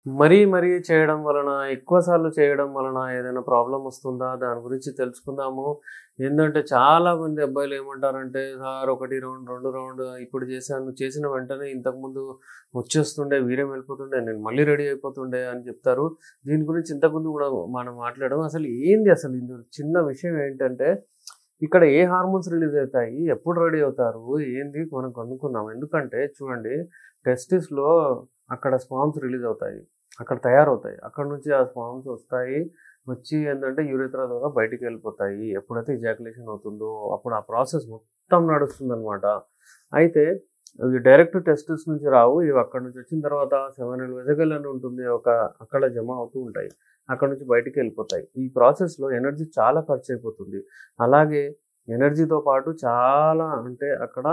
మరీ చేయడం వలన, ఎక్కువ సార్లు చేయడం వలన ఏదైనా ప్రాబ్లమ్ వస్తుందా? దాని గురించి తెలుసుకుందాము. ఏందంటే చాలామంది అబ్బాయిలు ఏమంటారంటే, సార్ 1 రౌండ్, 2 రౌండ్ ఇప్పుడు చేశాను. చేసిన వెంటనే ఇంతకుముందు వచ్చేస్తుండే, వీర్యం వెళ్ళిపోతుండే, నేను మళ్ళీ రెడీ అయిపోతుండే అని చెప్తారు. దీని గురించి ఇంతకుముందు కూడా మనం మాట్లాడాం. అసలు ఏంది అసలు ఇందులో చిన్న విషయం ఏంటంటే, ఇక్కడ ఏ హార్మోన్స్ రిలీజ్ అవుతాయి? ఎప్పుడు రెడీ అవుతారు? ఏంది మనం కనుక్కుందాం. ఎందుకంటే చూడండి, టెస్టిస్‌లో అక్కడ స్పామ్స్ రిలీజ్ అవుతాయి. అక్కడ తయారవుతాయి. అక్కడి నుంచి ఆ స్పామ్స్ వస్తాయి. వచ్చి ఏందంటే యూరెథ్రా ద్వారా బయటికెళ్ళిపోతాయి. ఎప్పుడైతే ఎజాక్యులేషన్ అవుతుందో అప్పుడు ఆ ప్రాసెస్ మొత్తం నడుస్తుందనమాట. అయితే ఇవి డైరెక్ట్ టెస్టిస్ నుంచి రావు. ఇవి అక్కడి నుంచి వచ్చిన తర్వాత సెమినల్ వెసికల్ అని ఉంటుంది. అక్కడ జమ అవుతూ ఉంటాయి. అక్కడి నుంచి బయటికెళ్ళిపోతాయి. ఈ ప్రాసెస్‌లో ఎనర్జీ చాలా ఖర్చయిపోతుంది. అలాగే ఎనర్జీతో పాటు చాలా అంటే అక్కడ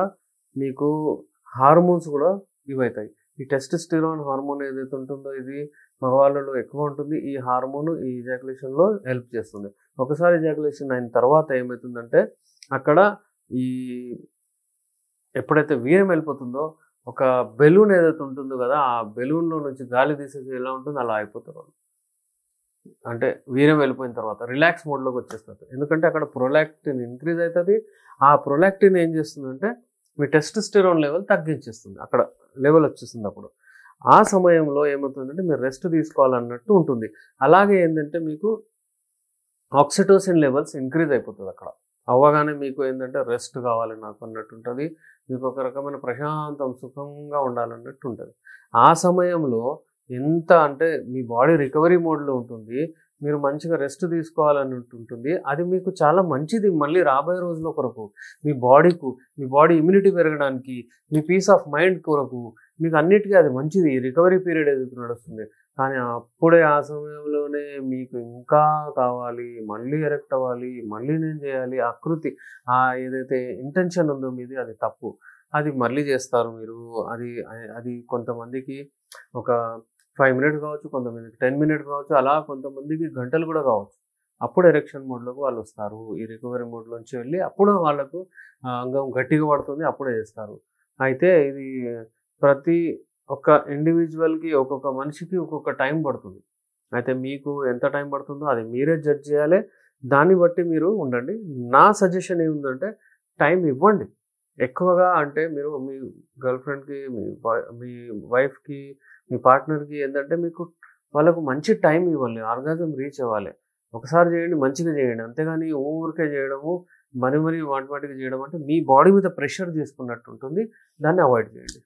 మీకు హార్మోన్స్ కూడా ఇవైతాయి. ఈ టెస్టోస్టెరాన్ హార్మోన్ ఏదైతే ఉంటుందో ఇది మగవాళ్ళలో ఎక్కువ ఉంటుంది. ఈ హార్మోన్ ఈ ఎజాక్యులేషన్‌లో హెల్ప్ చేస్తుంది. ఒకసారి ఎజాక్యులేషన్ అయిన తర్వాత ఏమైతుందంటే అక్కడ ఈ ఎప్పుడైతే వీర్యం వెళ్ళిపోతుందో ఒక బెలూన్ ఏదైతే ఉంటుందో కదా! ఆ బెలూన్‌లో నుంచి గాలి తీసేసి ఎలా ఉంటుందో అలా అయిపోతారు వాళ్ళు. అంటే వీర్యం వెళ్ళిపోయిన తర్వాత రిలాక్స్ మోడ్‌లోకి వచ్చేస్తది. ఎందుకంటే అక్కడ ప్రొలాక్టిన్ ఇంక్రీజ్ అయితది. ఆ ప్రొలాక్టిన్ ఏం చేస్తుందంటే మీ టెస్టోస్టెరాన్ లెవెల్ తగ్గించేస్తుంది. అక్కడ లెవెల్ వచ్చేస్తుంది అప్పుడు. ఆ సమయంలో ఏమవుతుందంటే మీరు రెస్ట్ తీసుకోవాలన్నట్టు ఉంటుంది. అలాగే ఏందంటే మీకు ఆక్సిటోసిన్ లెవెల్స్ ఇంక్రీజ్ అయిపోతది అక్కడ. అవ్వగానే మీకు ఏందంటే రెస్ట్ కావాలి నాకు అన్నట్టుంటది. మీకు ఒక రకమైన ప్రశాంతం, సుఖంగా ఉండాలన్నట్టు ఉంటది. ఆ సమయంలో ఎంత అంటే మీ బాడీ రికవరీ మోడ్‌లో ఉంటుంది. మీరు మంచిగా రెస్ట్ తీసుకోవాలన్నట్టు ఉంటుంది. అది మీకు చాలా మంచిది మళ్ళీ రాబోయే రోజుల కొరకు. మీ బాడీ ఇమ్యూనిటీ పెరగడానికి, మీ పీస్ ఆఫ్ మైండ్ కొరకు, మీకు అన్నిటికీ అది మంచిది. రికవరీ పీరియడ్ ఏదైతే నడుస్తుంది. కానీ అప్పుడే ఆ సమయంలోనే మీకు ఇంకా కావాలి, మళ్ళీ ఎరెక్ట్ అవ్వాలి, మళ్ళీ నేను చేయాలి, ఆకృతి ఏదైతే ఇంటెన్షన్ ఉందో మీది అది తప్పు. అది మళ్ళీ చేస్తారు మీరు. అది కొంతమందికి ఒక 5 మినిట్స్ కావచ్చు, కొంతమందికి 10 మినిట్స్ కావచ్చు, అలా కొంతమందికి గంటలు కూడా కావచ్చు. అప్పుడు ఎరెక్షన్ మోడ్‌లోకి వాళ్ళొస్తారు. ఈ రికవరీ మోడ్‌లోంచి వెళ్ళి అప్పుడు వాళ్ళకు అంగం గట్టిగా పడుతుంది. అప్పుడే చేస్తారు. అయితే ఇది ప్రతి ఒక్క ఇండివిడ్యువల్‌కి ఒక్కొక్క మనిషికి ఒక్కొక్క టైం పడుతుంది. అయితే మీకు ఎంత టైం పడుతుందో అది మీరే జడ్జ్ చేయాలి. దాన్ని బట్టి మీరు ఉండండి. నా సజెషన్ ఏముందంటే టైం ఇవ్వండి. ఎక్కువగా అంటే మీరు మీ గర్ల్‌ఫ్రెండ్‌కి, మీ వైఫ్‌కి, మీ పార్ట్నర్‌కి ఏందంటే మీకు వాళ్ళకు మంచి టైం ఇవ్వాలి. ఆర్గాజం రీచ్ అవ్వాలి. ఒకసారి చేయండి, మంచిగా చేయండి. అంతేగాని ఊరికే చేయడము, మరీ మాటిమాటికి చేయడం అంటే మీ బాడీ మీద ప్రెషర్ తీసుకున్నట్టు ఉంటుంది. దాన్ని అవాయిడ్ చేయండి.